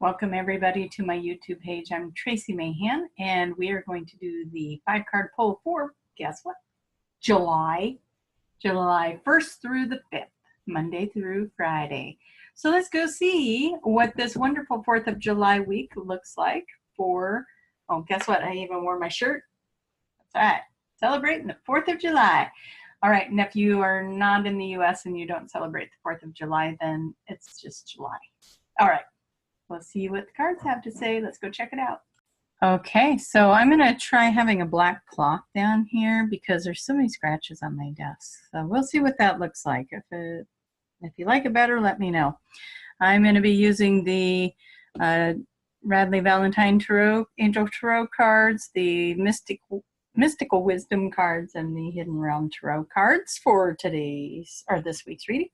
Welcome everybody to my YouTube page. I'm Tracie Mahan, and we are going to do the 5-card pull for, guess what? July 1st through the 5th, Monday through Friday. So let's go see what this wonderful 4th of July week looks like for, oh, guess what? I even wore my shirt. That's right, celebrating the 4th of July. All right, and if you are not in the US and you don't celebrate the 4th of July, then it's just July. All right. We'll see what the cards have to say. Let's go check it out. Okay, so I'm going to try having a black cloth down here because there's so many scratches on my desk. So we'll see what that looks like. If you like it better, let me know. I'm going to be using the Radleigh Valentine Tarot, Angel Tarot cards, the Mystical Wisdom cards, and the Hidden Realm Tarot cards for today's, or this week's reading.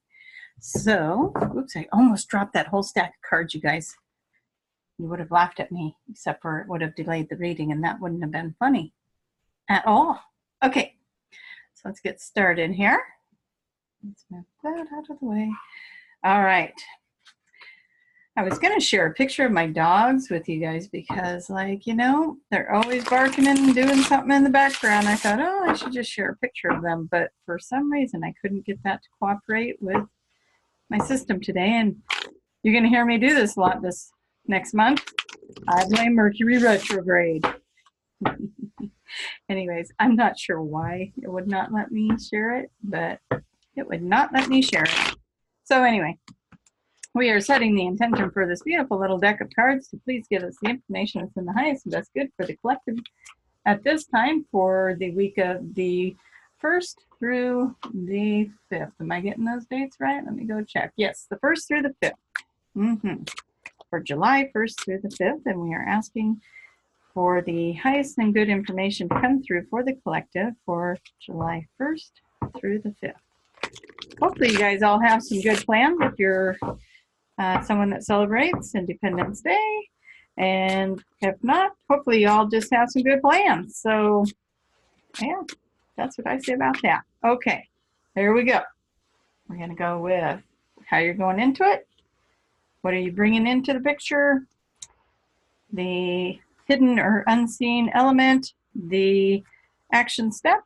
So, oops, I almost dropped that whole stack of cards, you guys. You would have laughed at me, except for it would have delayed the reading, and that wouldn't have been funny at all. Okay, so let's get started here. Let's move that out of the way. All right. I was going to share a picture of my dogs with you guys because, like, you know, they're always barking and doing something in the background. I thought, oh, I should just share a picture of them, but for some reason I couldn't get that to cooperate with my system today, and you're going to hear me do this a lot this next month. I blame Mercury retrograde. Anyways, I'm not sure why it would not let me share it, but it would not let me share it. So anyway, we are setting the intention for this beautiful little deck of cards to please give us the information that's in the highest and best good for the collective at this time for the week of the 1st through the 5th. Am I getting those dates right? Let me go check. Yes, the 1st through the 5th. For July 1st through the 5th, and we are asking for the highest and good information to come through for the collective for July 1st through the 5th. Hopefully you guys all have some good plans if you're someone that celebrates Independence Day, and if not, hopefully you all just have some good plans. So yeah, that's what I say about that. Okay, there we go. We're going to go with how you're going into it. What are you bringing into the picture? The hidden or unseen element, the action step,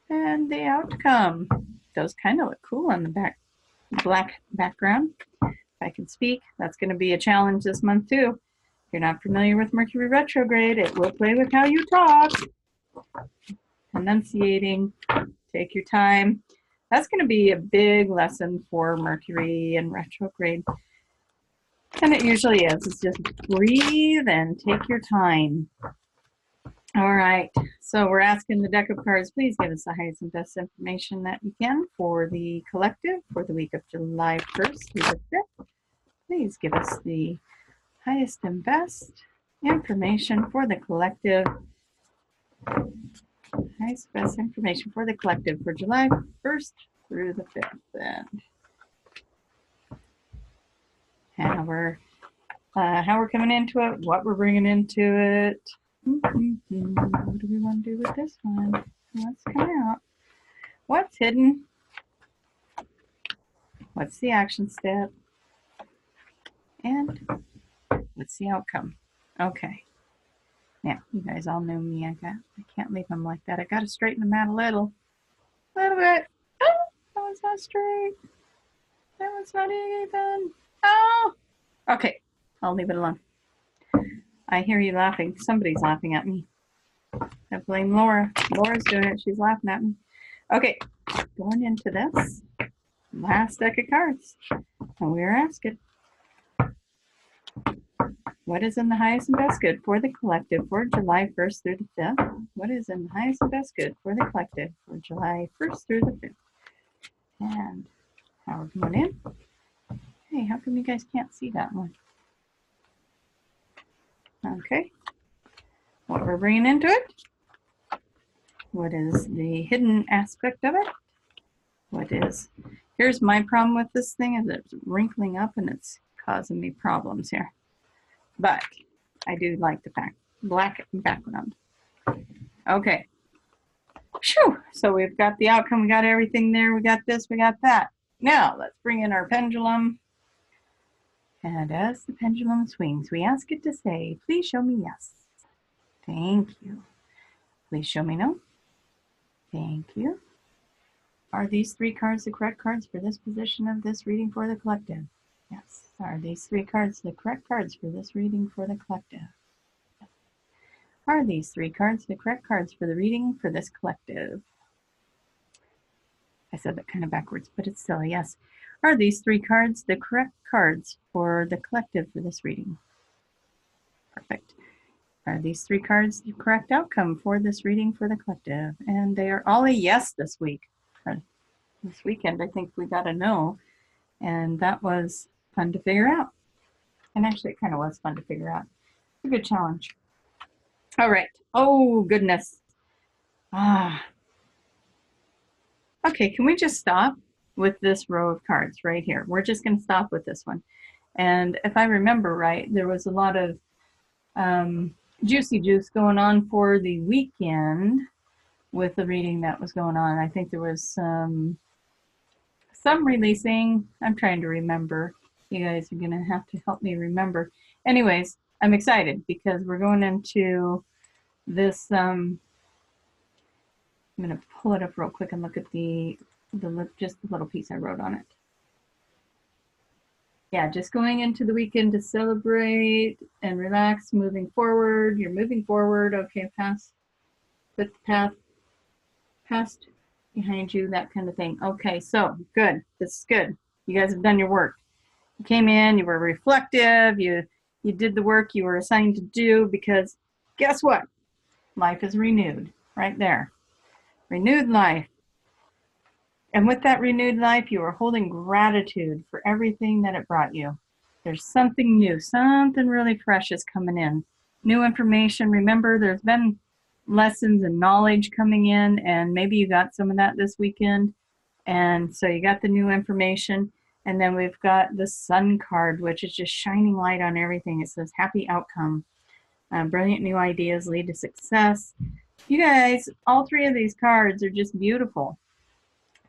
and the outcome. Those kind of look cool on the black background. If I can speak, that's going to be a challenge this month too. If you're not familiar with Mercury retrograde, it will play with how you talk. Enunciating, take your time. That's going to be a big lesson for Mercury and retrograde. And it usually is. It's just breathe and take your time. All right. So we're asking the deck of cards, please give us the highest and best information that you can for the collective for the week of July 1st through the 5th. Please give us the highest and best information for the collective. Highest best information for the collective for July 1st through the 5th. And how we're coming into it, what we're bringing into it. What do we want to do with this one? What's coming out? What's hidden? What's the action step? And what's the outcome? Okay. Yeah, you guys all know me. I can't leave them like that. I got to straighten them out a little bit. Oh, that one's not straight. That one's not even. Oh, okay. I'll leave it alone. I hear you laughing. Somebody's laughing at me. I blame Laura. Laura's doing it. She's laughing at me. Okay, going into this last deck of cards, and we're asking, what is in the highest and best good for the collective for July 1st through the 5th? What is in the highest and best good for the collective for July 1st through the 5th? And how we're going in. Hey, how come you guys can't see that one? Okay. What we're bringing into it. What is the hidden aspect of it? What is... Here's my problem with this thing is it's wrinkling up and it's causing me problems here. But I do like the black background. Okay. Whew. So we've got the outcome. We got everything there. We got this. We got that. Now let's bring in our pendulum. And as the pendulum swings, we ask it to say, please show me yes. Thank you. Please show me no. Thank you. Are these 3 cards the correct cards for this position of this reading for the collective? Yes. Are these 3 cards the correct cards for this reading for the collective? Yes. Are these 3 cards the correct cards for the reading for this collective? I said that kind of backwards, but it's still a yes. Are these 3 cards the correct cards for the collective for this reading? Perfect. Are these 3 cards the correct outcome for this reading for the collective? And they are all a yes this week. This weekend, I think we got a no, and that was fun to figure out. And actually, it kind of was fun to figure out. It's a good challenge. All right. Oh, goodness. Okay, can we just stop with this row of cards right here? We're just going to stop with this one. And if I remember right, there was a lot of juicy juice going on for the weekend with the reading that was going on. I think there was some releasing. I'm trying to remember. You guys are going to have to help me remember. Anyways, I'm excited because we're going into this. I'm going to pull it up real quick and look at just the little piece I wrote on it. Yeah, just going into the weekend to celebrate and relax, moving forward. You're moving forward. Okay, put the path past behind you, that kind of thing. Okay, so good. This is good. You guys have done your work. You came in, you were reflective, you did the work you were assigned to do, because guess what? Life is renewed right there. Renewed life. And with that renewed life, you are holding gratitude for everything that it brought you. There's something new, something really fresh is coming in. New information. Remember, there's been lessons and knowledge coming in, and maybe you got some of that this weekend. And so you got the new information. And then we've got the Sun card, which is just shining light on everything. It says happy outcome. Brilliant new ideas lead to success. You guys, all 3 of these cards are just beautiful.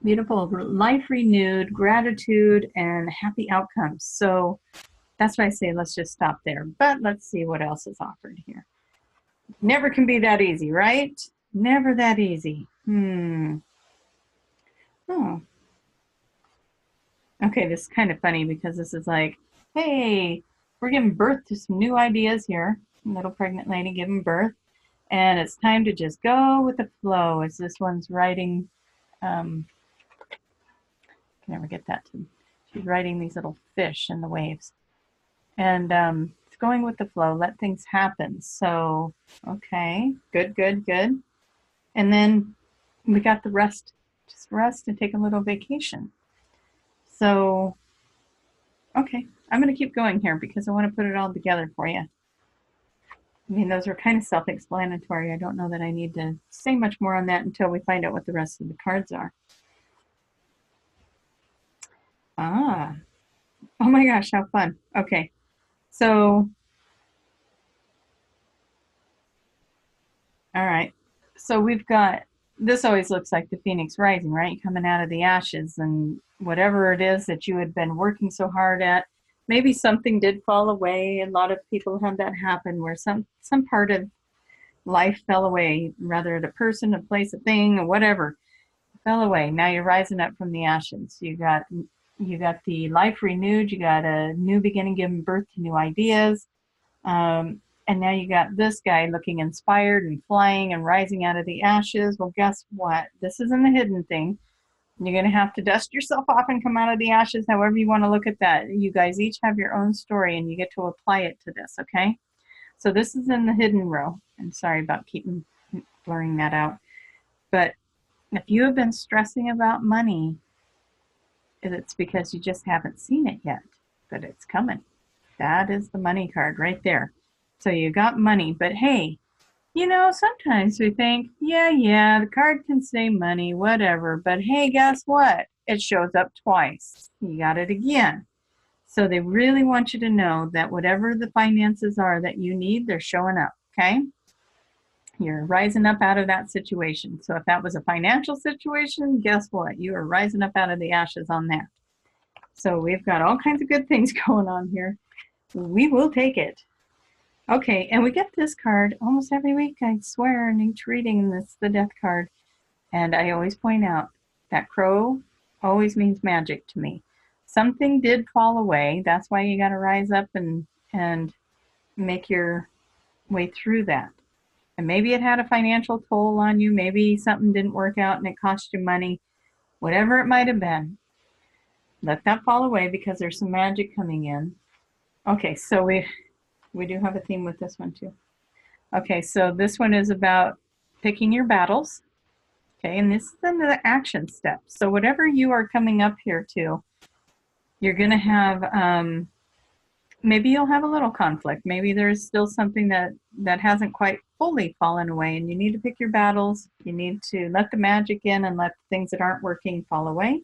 Beautiful, life renewed, gratitude, and happy outcomes. So that's why I say let's just stop there. But let's see what else is offered here. Never can be that easy, right? Never that easy. Oh. Okay, this is kind of funny because this is like, hey, we're giving birth to some new ideas here. Little pregnant lady giving birth. And it's time to just go with the flow. As this one's writing, can never get that to, she's writing these little fish in the waves. And it's going with the flow, let things happen. So, okay, good. And then we got the rest, just rest and take a little vacation. So, okay, I'm going to keep going here because I want to put it all together for you. I mean, those are kind of self-explanatory. I don't know that I need to say much more on that until we find out what the rest of the cards are. Oh my gosh, how fun. Okay, so, all right. So we've got, this always looks like the phoenix rising, right? Coming out of the ashes, and whatever it is that you had been working so hard at, maybe something did fall away. A lot of people have that happen where some part of life fell away, whether a person, a place, a thing, or whatever fell away. Now you're rising up from the ashes. You got the life renewed. You got a new beginning, giving birth to new ideas. And now you got this guy looking inspired and flying and rising out of the ashes. Well, guess what? This isn't the hidden thing. You're going to have to dust yourself off and come out of the ashes, however you want to look at that. You guys each have your own story, and you get to apply it to this, okay? So this is in the hidden row. I'm sorry about keeping blurring that out. But if you have been stressing about money, it's because you just haven't seen it yet, but it's coming. That is the money card right there. So you got money, but hey, you know, sometimes we think, yeah, the card can say money, whatever, but hey, guess what? It shows up twice. You got it again. So they really want you to know that whatever the finances are that you need, they're showing up, okay? You're rising up out of that situation. So if that was a financial situation, guess what? You are rising up out of the ashes on that. So we've got all kinds of good things going on here. we will take it. Okay, and we get this card almost every week, I swear, in each reading. That's the death card. And I always point out that crow always means magic to me. Something did fall away. That's why you got to rise up and make your way through that. And maybe it had a financial toll on you. Maybe something didn't work out and it cost you money. Whatever it might have been, let that fall away because there's some magic coming in. Okay, so we do have a theme with this one too. Okay, so this one is about picking your battles. Okay, and this is the action steps. So whatever you are coming up here to, you're going to have, maybe you'll have a little conflict. Maybe there's still something that hasn't quite fully fallen away, and you need to pick your battles. You need to let the magic in and let the things that aren't working fall away.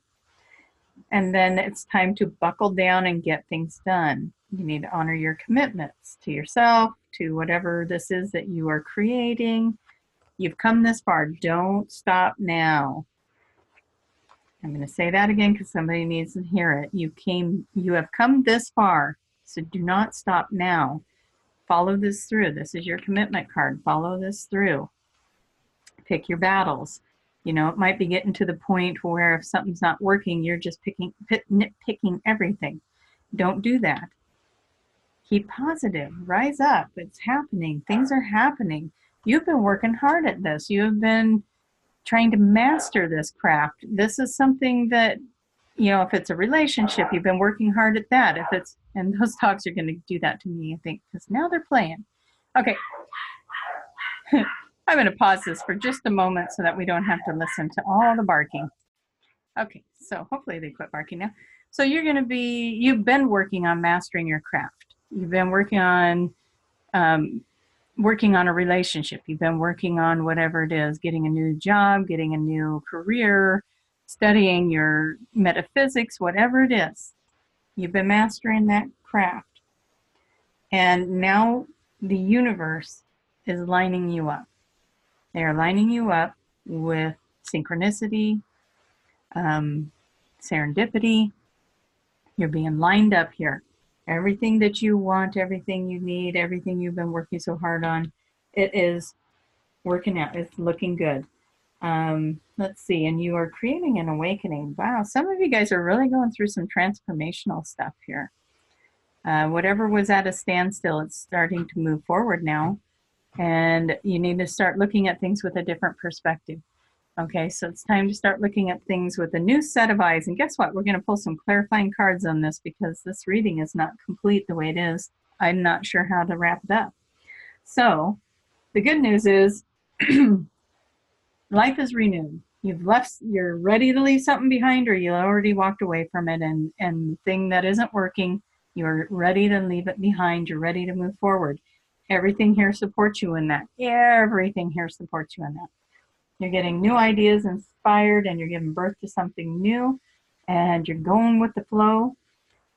And then it's time to buckle down and get things done. You need to honor your commitments to yourself, to whatever this is that you are creating. You've come this far. Don't stop now. I'm going to say that again because somebody needs to hear it. You have come this far, so do not stop now. Follow this through. This is your commitment card. Follow this through. Pick your battles. You know, it might be getting to the point where if something's not working, you're just nitpicking everything. Don't do that. Keep positive. Rise up. It's happening. Things are happening. You've been working hard at this. You have been trying to master this craft. This is something that, you know, if it's a relationship, you've been working hard at that. If it's, and those dogs are going to do that to me, I think, because now they're playing. Okay. I'm going to pause this for just a moment so that we don't have to listen to all the barking. Okay, so hopefully they quit barking now. So you've been working on mastering your craft. You've been working on a relationship. You've been working on whatever it is, getting a new job, getting a new career, studying your metaphysics, whatever it is. You've been mastering that craft. And now the universe is lining you up. They are lining you up with synchronicity, serendipity. You're being lined up here. Everything that you want, everything you need, everything you've been working so hard on, it is working out. It's looking good. Let's see. And you are creating an awakening. Wow. Some of you guys are really going through some transformational stuff here. Whatever was at a standstill, it's starting to move forward now. And you need to start looking at things with a different perspective. Okay, so it's time to start looking at things with a new set of eyes. And guess what? We're going to pull some clarifying cards on this because this reading is not complete the way it is. I'm not sure how to wrap it up. So the good news is life is renewed. You're ready to leave something behind, or you already walked away from it, and the thing that isn't working, you're ready to leave it behind. You're ready to move forward. Everything here supports you in that. Everything here supports you in that. You're getting new ideas inspired, and you're giving birth to something new, and you're going with the flow.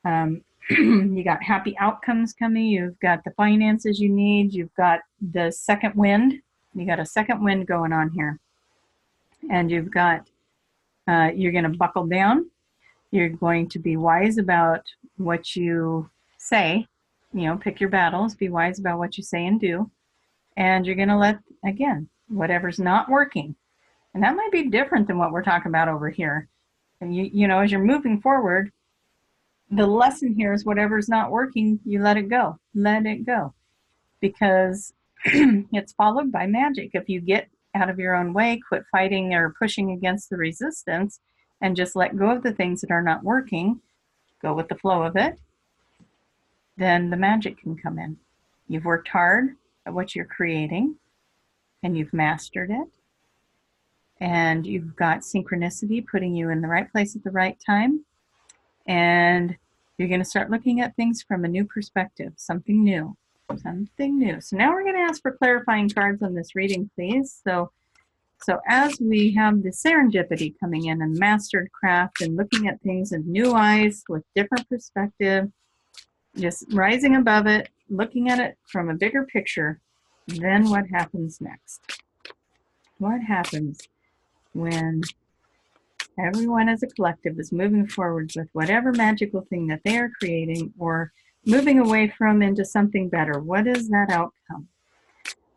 You got happy outcomes coming. You've got the finances you need. You've got the second wind. You got a second wind going on here. And you've got, you're going to buckle down. You're going to be wise about what you say. You know, pick your battles, be wise about what you say and do. And you're going to let, again, whatever's not working. And that might be different than what we're talking about over here. And you know, as you're moving forward, the lesson here is whatever's not working, you let it go. Let it go. Because it's followed by magic. If you get out of your own way, quit fighting or pushing against the resistance, and just let go of the things that are not working, go with the flow of it, then the magic can come in. You've worked hard at what you're creating, and you've mastered it. And you've got synchronicity putting you in the right place at the right time. And you're going to start looking at things from a new perspective, something new, something new. So now we're going to ask for clarifying cards on this reading, please. So as we have the serendipity coming in and mastered craft and looking at things in new eyes with different perspective, just rising above it, looking at it from a bigger picture, then what happens next? What happens when everyone as a collective is moving forward with whatever magical thing that they are creating, or moving away from into something better. What is that outcome?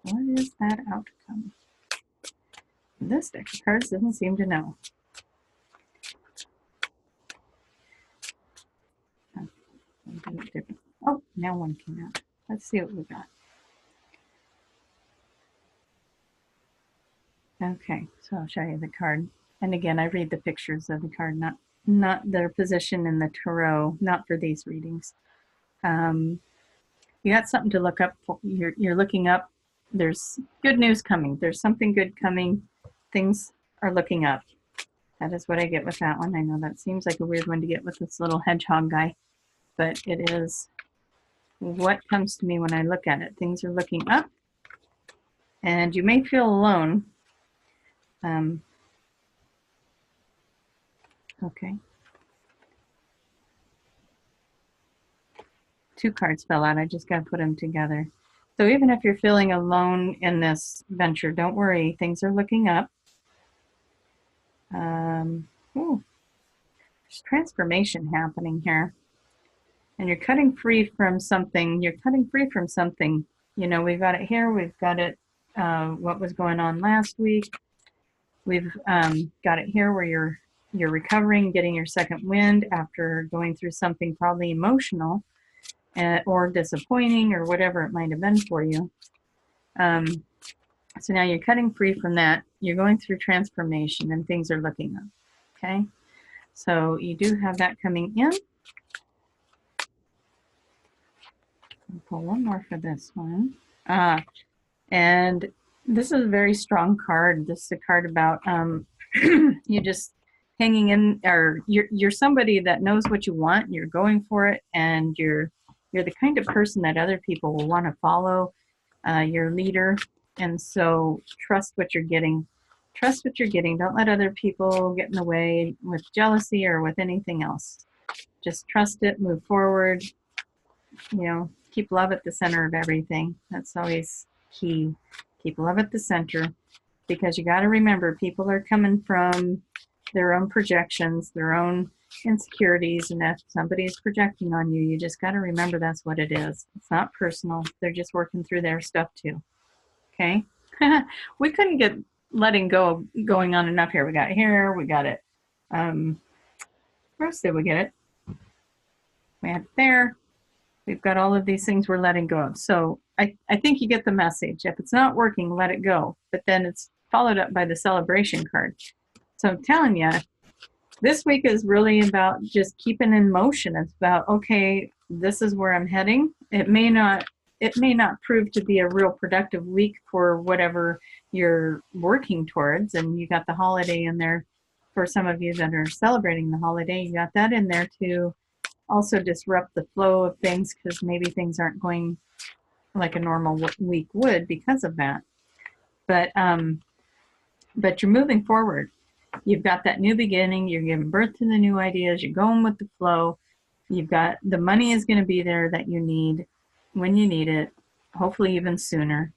What is that outcome? This deck of cards doesn't seem to know. Oh, now one came out. Let's see what we got. Okay, so I'll show you the card. And again, I read the pictures of the card, not their position in the tarot, not for these readings. You got something to look up for. You're looking up. There's good news coming. There's something good coming. Things are looking up. That is what I get with that one. I know that seems like a weird one to get with this little hedgehog guy, but it is what comes to me when I look at it. Things are looking up, and you may feel alone. Okay. Two cards fell out. I just got to put them together. So even if you're feeling alone in this venture, don't worry. Things are looking up. There's transformation happening here. And you're cutting free from something. You're cutting free from something. You know, we've got it here. We've got it, what was going on last week. We've got it here where you're recovering, getting your second wind after going through something probably emotional or disappointing or whatever it might have been for you. So now you're cutting free from that. You're going through transformation and things are looking up. Okay, so you do have that coming in. I'll pull one more for this one. And this is a very strong card. This is a card about you just hanging in, or you're somebody that knows what you want. You're going for it, and you're the kind of person that other people will want to follow. You're a leader, and so trust what you're getting. Trust what you're getting. Don't let other people get in the way with jealousy or with anything else. Just trust it, move forward. You know, keep love at the center of everything. That's always key. Keep love at the center, because you got to remember, people are coming from their own projections, their own insecurities, and if somebody is projecting on you, you just got to remember that's what it is. It's not personal. They're just working through their stuff too. Okay? We couldn't get letting go going on enough here. We got here, we got it. Where else did we get it? We had it there. We've got all of these things we're letting go of. So I think you get the message. If it's not working, let it go. But then it's followed up by the celebration card. So I'm telling you, this week is really about just keeping in motion. It's about, okay, this is where I'm heading. It may not prove to be a real productive week for whatever you're working towards. And you got the holiday in there for some of you that are celebrating the holiday. You got that in there to also disrupt the flow of things, because maybe things aren't going like a normal week would because of that. But you're moving forward. You've got that new beginning. You're giving birth to the new ideas. You're going with the flow. You've got the money is going to be there that you need when you need it, hopefully even sooner.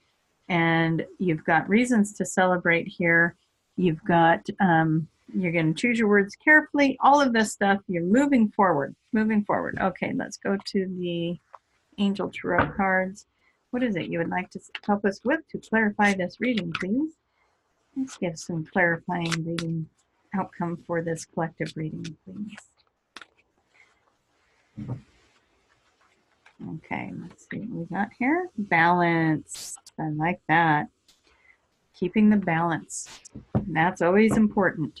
And you've got reasons to celebrate here. You've got, you're going to choose your words carefully. All of this stuff, you're moving forward, moving forward. Okay, let's go to the Angel Tarot cards. What is it you would like to help us with to clarify this reading, please? Let's get some clarifying reading outcome for this collective reading, please. Okay, let's see what we got here. Balance. I like that. Keeping the balance. That's always important.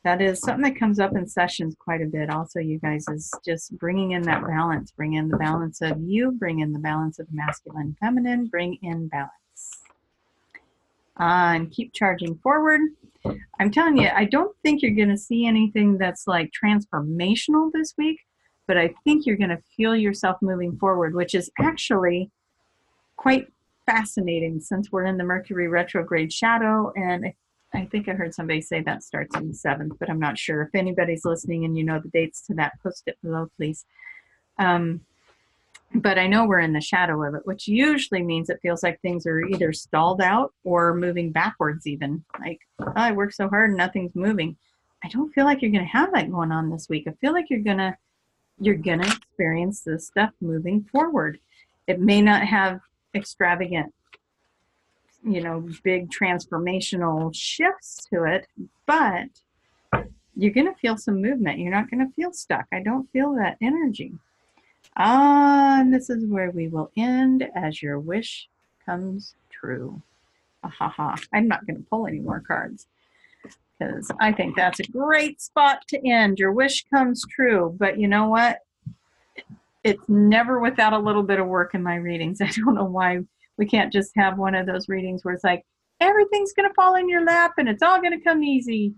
That is something that comes up in sessions quite a bit also, you guys, is just bringing in that balance. Bring in the balance of you. Bring in the balance of masculine, feminine. Bring in balance. And keep charging forward. I'm telling you, I don't think you're going to see anything that's like transformational this week, but I think you're going to feel yourself moving forward, which is actually quite fascinating since we're in the Mercury retrograde shadow. And I think I heard somebody say that starts on the 7th, but I'm not sure. If anybody's listening and you know the dates to that, post it below, please. But I know we're in the shadow of it, which usually means it feels like things are either stalled out or moving backwards even. Like, oh, I worked so hard and nothing's moving. I don't feel like you're going to have that going on this week. I feel like you're going to you're going to experience this stuff moving forward. It may not have extravagant, big transformational shifts to it, but you're going to feel some movement. You're not going to feel stuck. I don't feel that energy. And this is where we will end as your wish comes true. Ha. I'm not going to pull any more cards because I think that's a great spot to end. Your wish comes true. But you know what? It's never without a little bit of work in my readings. I don't know why we can't just have one of those readings where it's like, everything's going to fall in your lap and it's all going to come easy.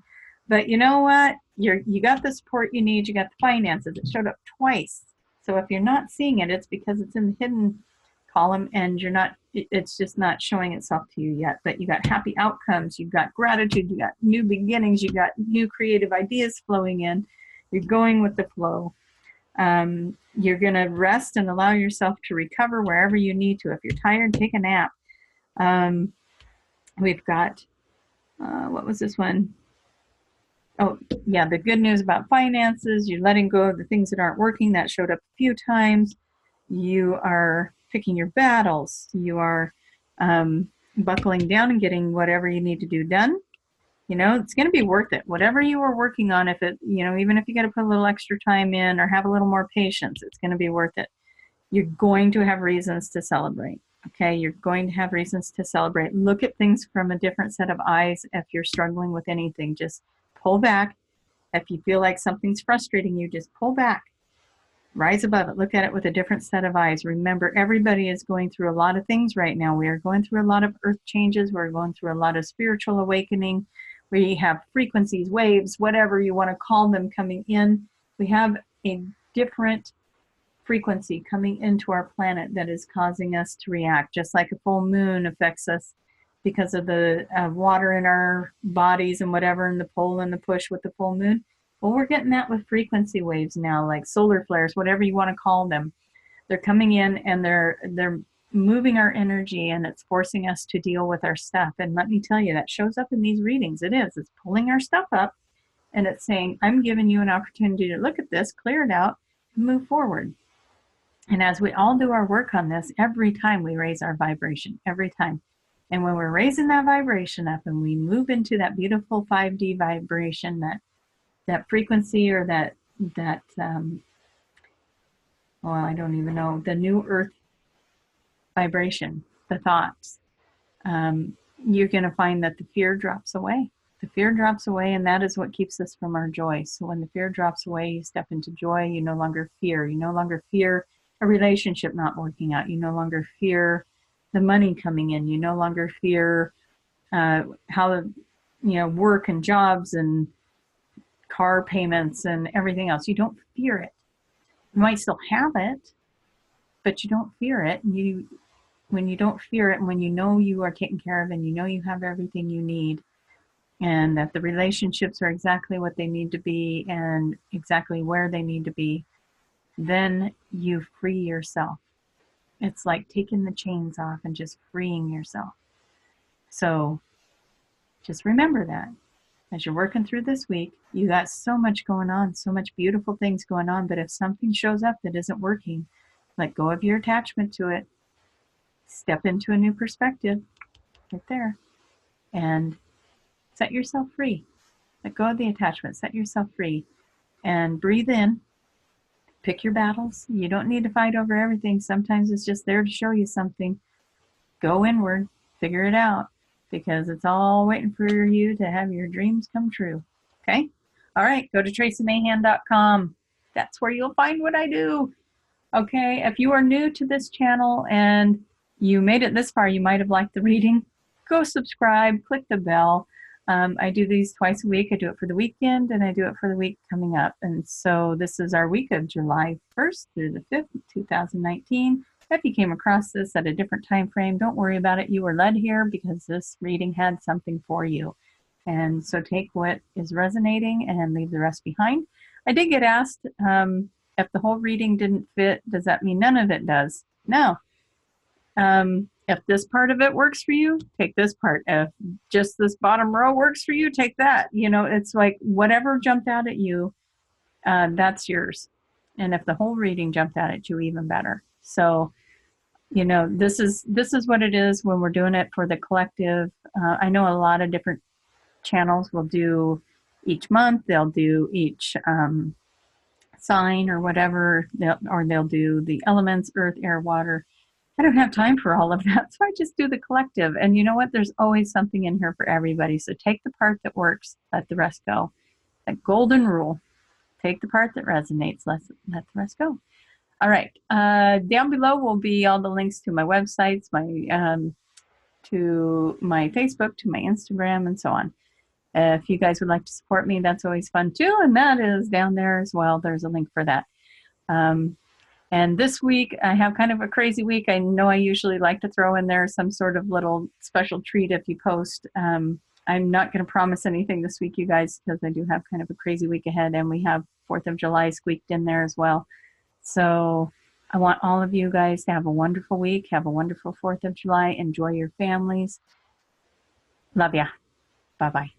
But you know what? You got the support you need. You got the finances. It showed up twice. So if you're not seeing it, it's because it's in the hidden column and it's just not showing itself to you yet. But you got happy outcomes. You've got gratitude. You got new beginnings. You got new creative ideas flowing in. You're going with the flow. You're going to rest and allow yourself to recover wherever you need to. If you're tired, take a nap. We've got, what was this one? Oh, yeah, the good news about finances. You're letting go of the things that aren't working. That showed up a few times. You are picking your battles. You are buckling down and getting whatever you need to do done. It's going to be worth it. Whatever you are working on, if it, even if you got to put a little extra time in or have a little more patience, it's going to be worth it. You're going to have reasons to celebrate. Okay, you're going to have reasons to celebrate. Look at things from a different set of eyes. If you're struggling with anything, just pull back. If you feel like something's frustrating you, just pull back. Rise above it. Look at it with a different set of eyes. Remember, everybody is going through a lot of things right now. We are going through a lot of earth changes. We're going through a lot of spiritual awakening. We have frequencies, waves, whatever you want to call them coming in. We have a different frequency coming into our planet that is causing us to react, just like a full moon affects us because of the water in our bodies and whatever, and the pull and the push with the full moon. Well, we're getting that with frequency waves now, like solar flares, whatever you want to call them. They're coming in and they're moving our energy, and it's forcing us to deal with our stuff. And let me tell you, that shows up in these readings. It's pulling our stuff up, and it's saying, I'm giving you an opportunity to look at this, clear it out, and move forward. And as we all do our work on this, every time we raise our vibration, every time. And when we're raising that vibration up and we move into that beautiful 5D vibration, that frequency, or that well, I don't even know, the new earth vibration, the thoughts, you're going to find that the fear drops away. The fear drops away, and that is what keeps us from our joy. So when the fear drops away, you step into joy. You no longer fear. You no longer fear a relationship not working out. You no longer fear the money coming in. You no longer fear how work and jobs and car payments and everything else. You don't fear it. You might still have it, but you don't fear it. And when you don't fear it, and when you know you are taken care of, and you know you have everything you need, and that the relationships are exactly what they need to be and exactly where they need to be, then you free yourself. It's like taking the chains off and just freeing yourself. So just remember that as you're working through this week, you got so much going on, so much beautiful things going on. But if something shows up that isn't working, let go of your attachment to it. Step into a new perspective right there and set yourself free. Let go of the attachment, set yourself free, and breathe in. Pick your battles. You don't need to fight over everything. Sometimes it's just there to show you something. Go inward, figure it out, because it's all waiting for you to have your dreams come true. Okay? All right, go to traciemahan.com. That's where you'll find what I do. Okay, if you are new to this channel and you made it this far, you might have liked the reading, go subscribe, click the bell. I do these twice a week. I do it for the weekend and I do it for the week coming up. And so this is our week of July 1st through the 5th, 2019. If you came across this at a different time frame, don't worry about it. You were led here because this reading had something for you. And so take what is resonating and leave the rest behind. I did get asked if the whole reading didn't fit, does that mean none of it does? No. If this part of it works for you, take this part. If just this bottom row works for you, take that. It's like whatever jumped out at you, that's yours. And if the whole reading jumped out at you, even better. So, this is what it is when we're doing it for the collective. I know a lot of different channels will do each month. They'll do each sign or whatever, they'll do the elements, earth, air, water. I don't have time for all of that, so I just do the collective. And you know what? There's always something in here for everybody. So take the part that works, let the rest go. That golden rule. Take the part that resonates, let the rest go. All right. Down below will be all the links to my websites, to my Facebook, to my Instagram, and so on. If you guys would like to support me, that's always fun too. And that is down there as well. There's a link for that. And this week, I have kind of a crazy week. I know I usually like to throw in there some sort of little special treat if you post. I'm not going to promise anything this week, you guys, because I do have kind of a crazy week ahead, and we have 4th of July squeaked in there as well. So I want all of you guys to have a wonderful week. Have a wonderful 4th of July. Enjoy your families. Love ya. Bye-bye.